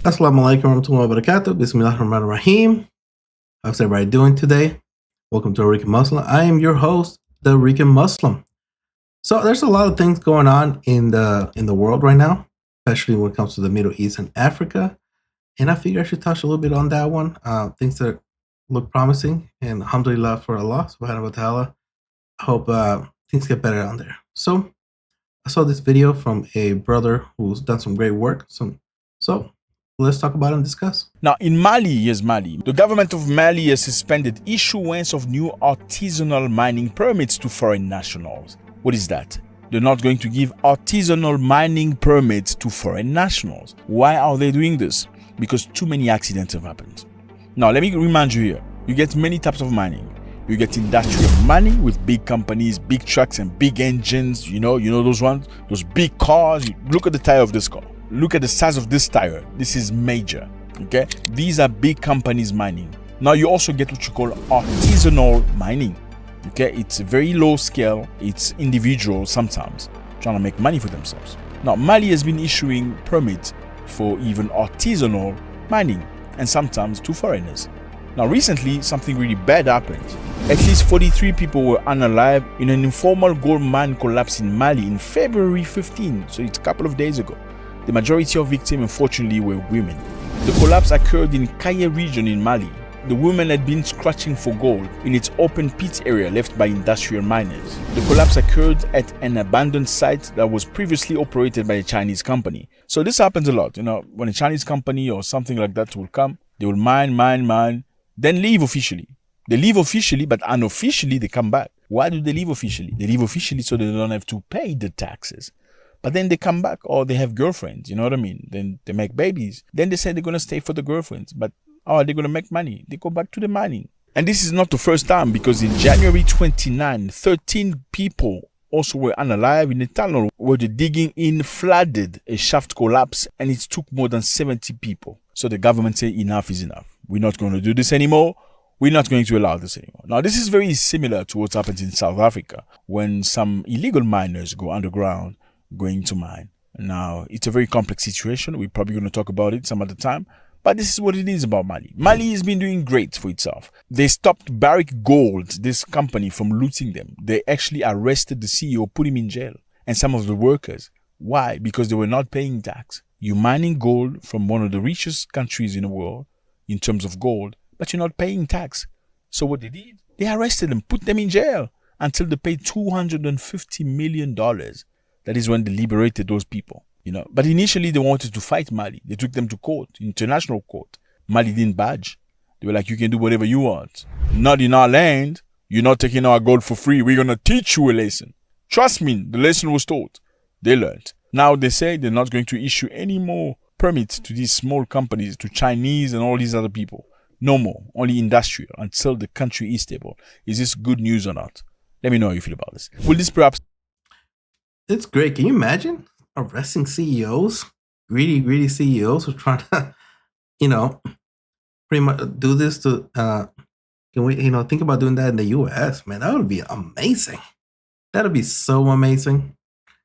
Assalamu alaikum warahmatullahi wabarakatuh. Bismillahirrahmanirrahim. How's everybody doing today? Welcome to Rican Muslim. I am your host, the Rican Muslim. So there's a lot of things going on in the world right now, especially when it comes to the Middle East and Africa. And I figure I should touch a little bit on that one. Things that look promising, and alhamdulillah for Allah subhanahu wa ta'ala. I hope things get better down there. So I saw this video from a brother who's done some great work. So let's talk about it and discuss. Now, in Mali, the government of Mali has suspended issuance of new artisanal mining permits to foreign nationals. What is that? They're not going to give artisanal mining permits to foreign nationals. Why are they doing this? Because too many accidents have happened. Now, let me remind you here, you get many types of mining. You get industrial mining with big companies, big trucks and big engines, you know those ones, those big cars. Look at the tire of this car. Look at the size of this tire. This is major, okay? These are big companies mining. Now you also get what you call artisanal mining, okay? It's very low scale. It's individual sometimes trying to make money for themselves. Now Mali has been issuing permits for even artisanal mining and sometimes to foreigners. Now recently something really bad happened. At least 43 people were unalive in an informal gold mine collapse in Mali in February 15, so it's a couple of days ago. The majority of victims, unfortunately, were women. The collapse occurred in Kaye region in Mali. The women had been scratching for gold in its open pit area left by industrial miners. The collapse occurred at an abandoned site that was previously operated by a Chinese company. So this happens a lot. When a Chinese company or something like that will come, they will mine, then leave officially. They leave officially, but unofficially they come back. Why do they leave officially? They leave officially so they don't have to pay the taxes. But then they come back, or they have girlfriends, you know what I mean? Then they make babies. Then they say they're going to stay for the girlfriends. But how are they going to make money? They go back to the mining. And this is not the first time, because in January 29, 13 people also were unalive in a tunnel where the digging in flooded. A shaft collapsed and it took more than 70 people. So the government said enough is enough. We're not going to do this anymore. We're not going to allow this anymore. Now, this is very similar to what happens in South Africa when some illegal miners go underground going to mine. Now, it's a very complex situation. We're probably going to talk about it some other time. But this is what it is about Mali. Mali has been doing great for itself. They stopped Barrick Gold, this company, from looting them. They actually arrested the CEO, put him in jail, and some of the workers. Why? Because they were not paying tax. You're mining gold from one of the richest countries in the world in terms of gold, but you're not paying tax. So what they did, they arrested them, put them in jail until they paid $250 million. That is when they liberated those people, But initially they wanted to fight Mali. They took them to court, international court. Mali didn't budge. They were like, you can do whatever you want. Not in our land. You're not taking our gold for free. We're going to teach you a lesson. Trust me, the lesson was taught. They learned. Now they say they're not going to issue any more permits to these small companies, to Chinese and all these other people. No more. Only industrial until the country is stable. Is this good news or not? Let me know how you feel about this. Will this perhaps... It's great. Can you imagine arresting CEOs, greedy CEOs who are trying to, pretty much do this to? Can we, think about doing that in the U.S. Man, that would be amazing. That would be so amazing.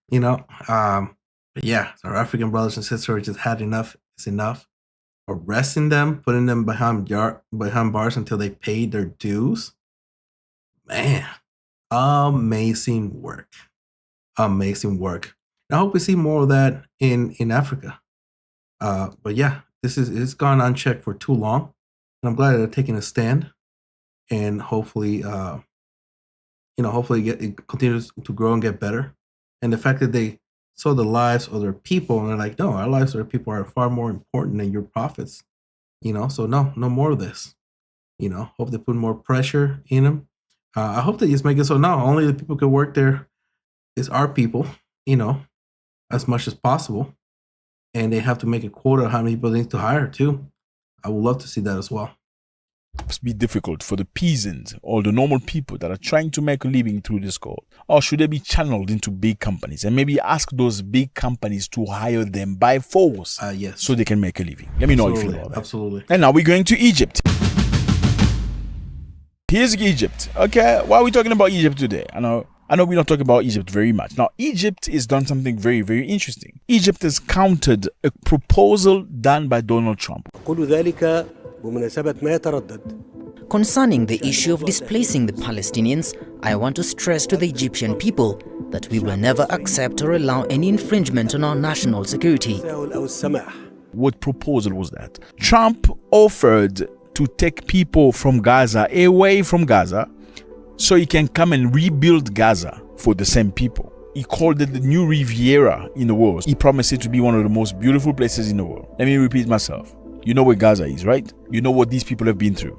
But yeah, our African brothers and sisters just had enough. It's enough. Arresting them, putting them behind bars until they paid their dues. Man, amazing work. Amazing work. I hope we see more of that in Africa. But yeah, it's gone unchecked for too long, and I'm glad that they're taking a stand, and hopefully, it continues to grow and get better. And the fact that they saw the lives of their people, and they're like, no, our lives of our people are far more important than your profits. So no more of this. Hope they put more pressure in them. I hope they just make it so now only the people who can work there is our people, as much as possible. And they have to make a quota of how many people they need to hire too. I would love to see that as well. Be difficult for the peasants or the normal people that are trying to make a living through this gold? Or should they be channeled into big companies and maybe ask those big companies to hire them by force? Yes. So they can make a living. Let me know how you feel about that. Absolutely. And now we're going to Egypt. Here's Egypt. Okay, why are we talking about Egypt today? I know I know we don't talk about Egypt very much. Now, Egypt has done something very, very interesting. Egypt has countered a proposal done by Donald Trump. Concerning the issue of displacing the Palestinians, I want to stress to the Egyptian people that we will never accept or allow any infringement on our national security. What proposal was that? Trump offered to take people from Gaza away from Gaza so he can come and rebuild Gaza for the same people. He called it the new Riviera in the world. He promised it to be one of the most beautiful places in the world. Let me repeat myself. You know where Gaza is, right? You know what these people have been through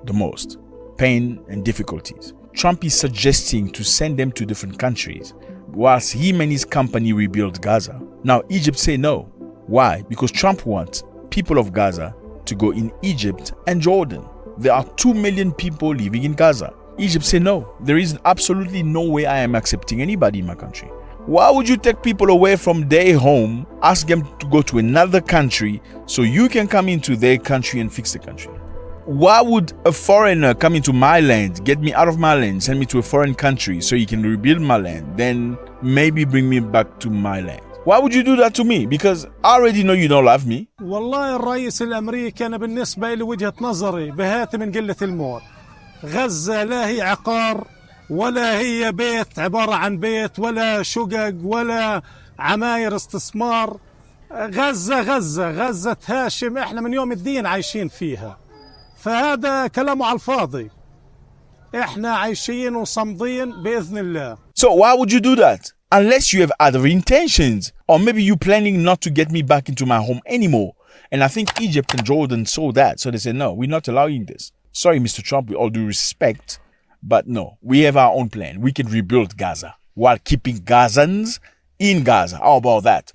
the most. Pain and difficulties. Trump is suggesting to send them to different countries whilst him and his company rebuild Gaza. Now, Egypt say no. Why? Because Trump wants people of Gaza to go in Egypt and Jordan. There are 2 million people living in Gaza. Egypt say no. There is absolutely no way I am accepting anybody in my country. Why would you take people away from their home, ask them to go to another country so you can come into their country and fix the country? Why would a foreigner come into my land, get me out of my land, send me to a foreign country so he can rebuild my land, then maybe bring me back to my land? Why would you do that to me? Because I already know you don't love me. والله الرئيس الأمريكي أنا بالنسبة لي وجهة نظري بهات من قلة الموت. غزة لا هي عقار ولا هي بيت عبارة عن بيت ولا شقق ولا عماير استثمار. غزة هاشم احنا من يوم الدين عايشين فيها. فهذا كلامه على الفاضي. احنا عايشين وصمدين بإذن الله. So why would you do that? Unless you have other intentions. Or maybe you're planning not to get me back into my home anymore. And I think Egypt and Jordan saw that. So they said, no, we're not allowing this. Sorry, Mr. Trump, with all due respect. But no, we have our own plan. We can rebuild Gaza while keeping Gazans in Gaza. How about that?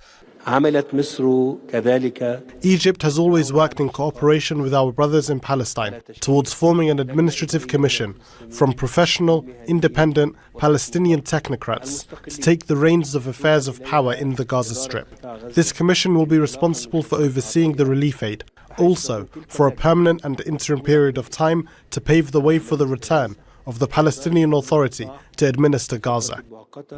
Egypt has always worked in cooperation with our brothers in Palestine towards forming an administrative commission from professional, independent Palestinian technocrats to take the reins of affairs of power in the Gaza Strip. This commission will be responsible for overseeing the relief aid, also for a permanent and interim period of time to pave the way for the return of the Palestinian Authority to administer Gaza.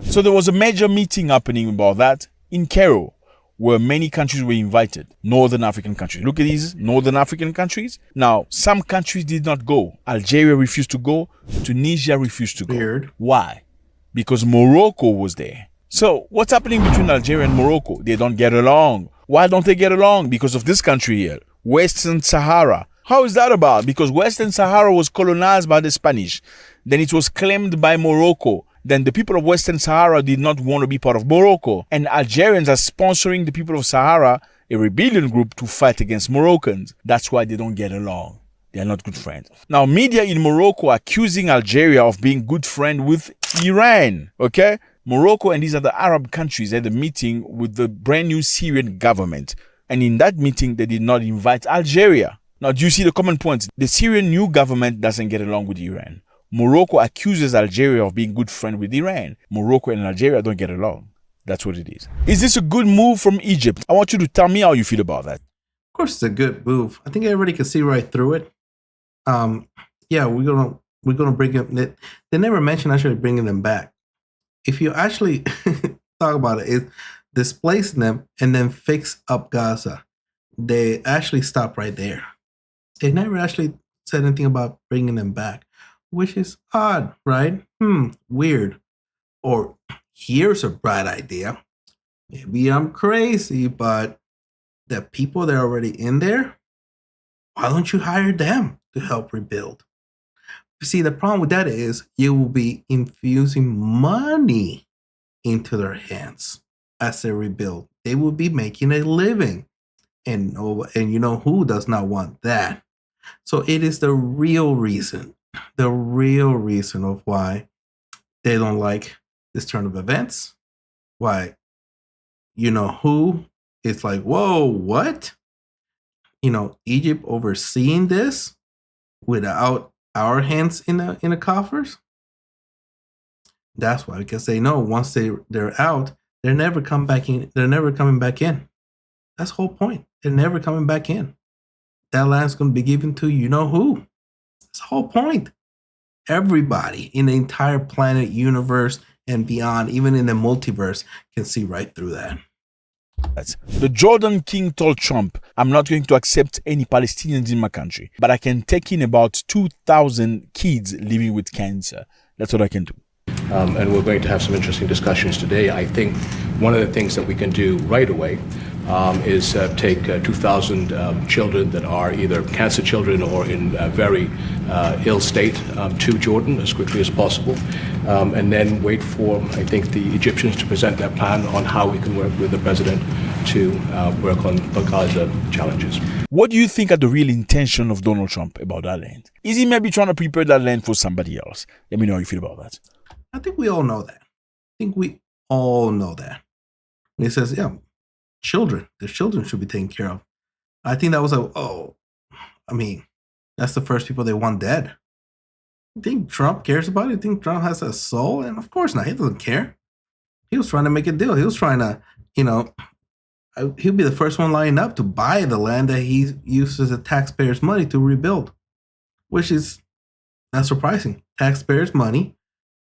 So there was a major meeting happening about that in Cairo, where many countries were invited. Northern African countries. Look at these Northern African countries. Now, some countries did not go. Algeria refused to go. Tunisia refused to go. Weird. Why? Because Morocco was there. So, what's happening between Algeria and Morocco? They don't get along. Why don't they get along? Because of this country here, Western Sahara. How is that about? Because Western Sahara was colonized by the Spanish. Then it was claimed by Morocco. Then the people of Western Sahara did not want to be part of Morocco. And Algerians are sponsoring the people of Sahara, a rebellion group, to fight against Moroccans. That's why they don't get along. They are not good friends. Now, media in Morocco are accusing Algeria of being good friend with Iran. Okay? Morocco and these other Arab countries had a meeting with the brand new Syrian government. And in that meeting, they did not invite Algeria. Now, do you see the common points? The Syrian new government doesn't get along with Iran. Morocco accuses Algeria of being good friend with Iran. Morocco and Algeria don't get along. That's what it is. Is this a good move from Egypt? I want you to tell me how you feel about that. Of course, it's a good move. I think everybody can see right through it. Yeah, we're gonna bring them. They never mentioned actually bringing them back. If you actually talk about it, is displacing them and then fix up Gaza. They actually stop right there. They never actually said anything about bringing them back, which is odd, right? Weird. Or here's a bright idea. Maybe I'm crazy, but the people that are already in there, why don't you hire them to help rebuild? You see, the problem with that is you will be infusing money into their hands as they rebuild. They will be making a living. And you know who does not want that? So it is the real reason of why they don't like this turn of events. Why, you know who is like, whoa, what? You know, Egypt overseeing this without our hands in the coffers. That's why, because they know once they're out, they're never come back in. They're never coming back in. That's the whole point. They're never coming back in. That land's going to be given to you know who. That's the whole point. Everybody in the entire planet, universe, and beyond, even in the multiverse, can see right through that. The Jordan King told Trump, I'm not going to accept any Palestinians in my country, but I can take in about 2,000 kids living with cancer. That's what I can do. And we're going to have some interesting discussions today. I think one of the things that we can do right away is take 2,000 children that are either cancer children or in a very ill state to Jordan as quickly as possible, and then wait for, I think, the Egyptians to present their plan on how we can work with the president to work on Gaza challenges. What do you think are the real intention of Donald Trump about that land? Is he maybe trying to prepare that land for somebody else? Let me know how you feel about that. I think we all know that. And he says, yeah, the children should be taken care of. I think that was that's the first people they want dead. You think Trump cares about it? You think Trump has a soul? And of course not. He doesn't care. He was trying to make a deal. He was trying to, he'll be the first one lining up to buy the land that he uses the taxpayers' money to rebuild, which is not surprising. Taxpayers' money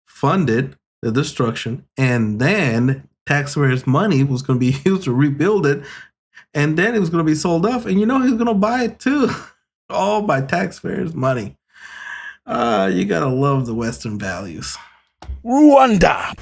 funded the destruction, and then taxpayers' money was going to be used to rebuild it, and then it was going to be sold off, and he's going to buy it too, all by taxpayers' money. You gotta love the Western values. Rwanda.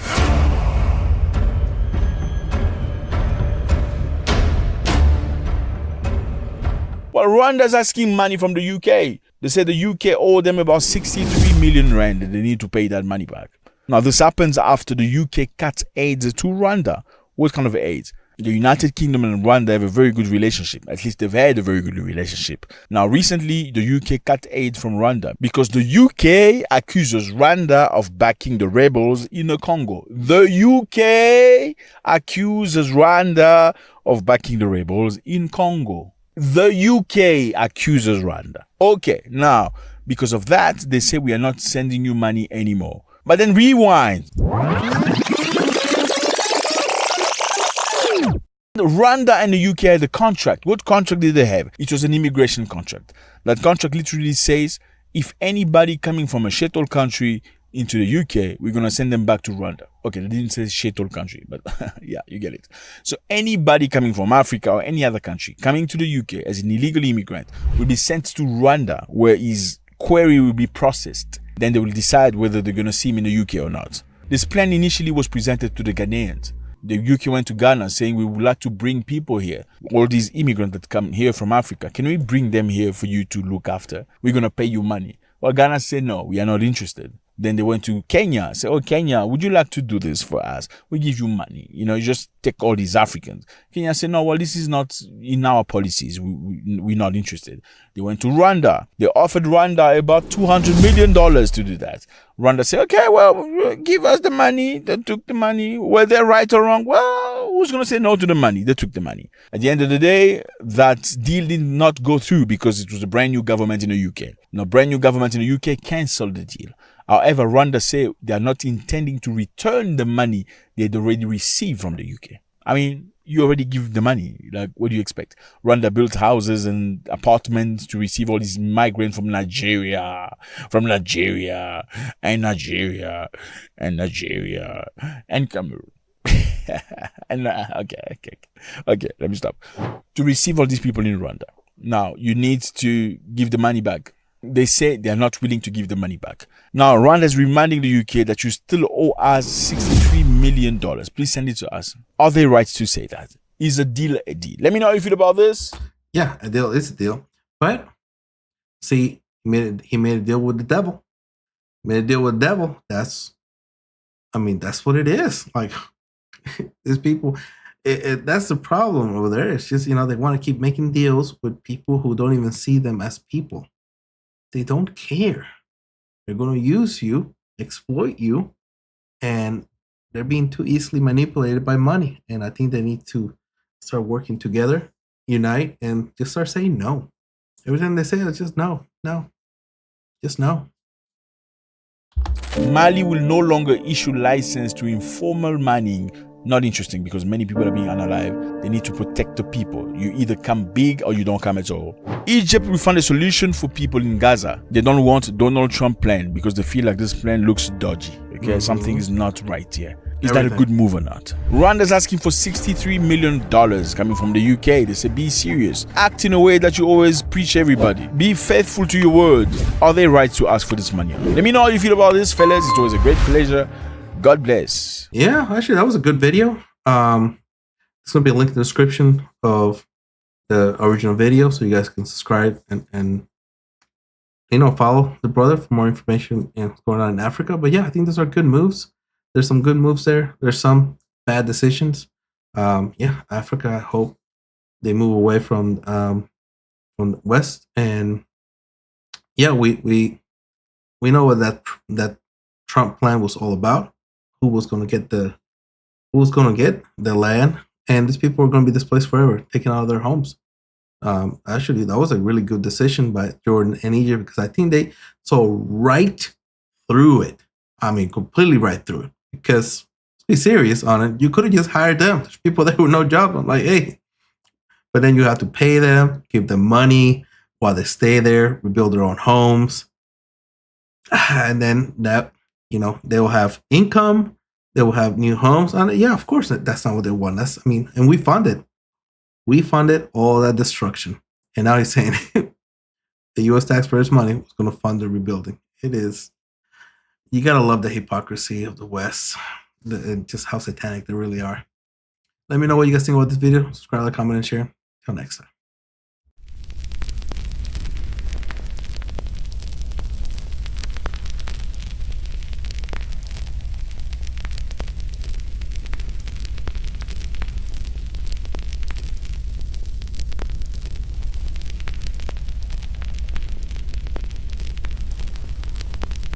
Well, Rwanda's asking money from the UK. They said the UK owe them about 63 million rand and they need to pay that money back. Now, this happens after the UK cut aid to Rwanda. What kind of aid? The United Kingdom and Rwanda have a very good relationship. At least they've had a very good relationship. Now, recently, the UK cut aid from Rwanda because the UK accuses Rwanda of backing the rebels in the Congo. The UK accuses Rwanda of backing the rebels in Congo. The UK accuses Rwanda. Okay, now, because of that, they say we are not sending you money anymore. But then rewind. Rwanda and the UK had a contract. What contract did they have? It was an immigration contract. That contract literally says if anybody coming from a shithole country into the UK, we're going to send them back to Rwanda. Okay, they didn't say shithole country, but yeah, you get it. So anybody coming from Africa or any other country coming to the UK as an illegal immigrant will be sent to Rwanda where his query will be processed. Then they will decide whether they're going to see him in the UK or not. This plan initially was presented to the Ghanaians. The UK went to Ghana saying we would like to bring people here. All these immigrants that come here from Africa, can we bring them here for you to look after? We're going to pay you money. Well, Ghana said no, we are not interested. Then they went to Kenya, said, oh, Kenya, would you like to do this for us? We give you money. You just take all these Africans. Kenya said, no, well, this is not in our policies. We're not interested. They went to Rwanda. They offered Rwanda about $200 million to do that. Rwanda said, okay, well, give us the money. They took the money. Were they right or wrong? Well, who's going to say no to the money? They took the money. At the end of the day, that deal did not go through because it was a brand new government in the UK. Now, brand new government in the UK canceled the deal. However, Rwanda say they are not intending to return the money they had already received from the UK. I mean, you already give the money. Like, what do you expect? Rwanda built houses and apartments to receive all these migrants from Nigeria, and Cameroon. And okay, let me stop. To receive all these people in Rwanda. Now, you need to give the money back. They say they are not willing to give the money back. Now, Rwanda is reminding the UK that you still owe us $63 million. Please send it to us. Are they right to say that? Is a deal a deal? Let me know how you feel about this. Yeah, a deal is a deal. But, see, he made a deal with the devil. That's what it is. Like, these people, that's the problem over there. It's just, they want to keep making deals with people who don't even see them as people. They don't care. They're going to use you, exploit you, and they're being too easily manipulated by money. And I think they need to start working together, unite, and just start saying no. Everything they say is just no, just no. Mali will no longer issue license to informal mining. Not interesting because many people are being unalive. They need to protect the people. You either come big or you don't come at all. Egypt will find a solution for people in Gaza. They don't want Donald Trump plan because they feel like this plan looks dodgy. Okay, something is not right here. Is that a Everything. good move or not? Rwanda's asking for $63 million coming from the UK. They say, be serious. Act in a way that you always preach everybody. Be faithful to your word. Are they right to ask for this money? Let me know how you feel about this, fellas. It was a great pleasure. God bless. Yeah, actually, that was a good video. It's gonna be a link in the description of the original video, so you guys can subscribe and follow the brother for more information what's going on in Africa. But yeah, I think those are good moves. There's some good moves there. There's some bad decisions. Yeah, Africa. I hope they move away from the West. And yeah, we know what that Trump plan was all about. Who was going to get the land, and these people are going to be displaced forever, taken out of their homes. Actually, that was a really good decision by Jordan and Egypt, because I think they saw right through it. I mean, completely right through it. Because let's be serious on it, you could have just hired them. There's people there with no job. I'm like, hey, but then you have to pay them, give them money while they stay there, rebuild their own homes, and then that they will have income, they will have new homes. And yeah, of course, that's not what they want. And we funded all that destruction, and now he's saying the U.S. taxpayers' money was going to fund the rebuilding. It is. You gotta love the hypocrisy of the West, just how satanic they really are. Let me know what you guys think about this video. Subscribe, like, comment, and share. Till next time.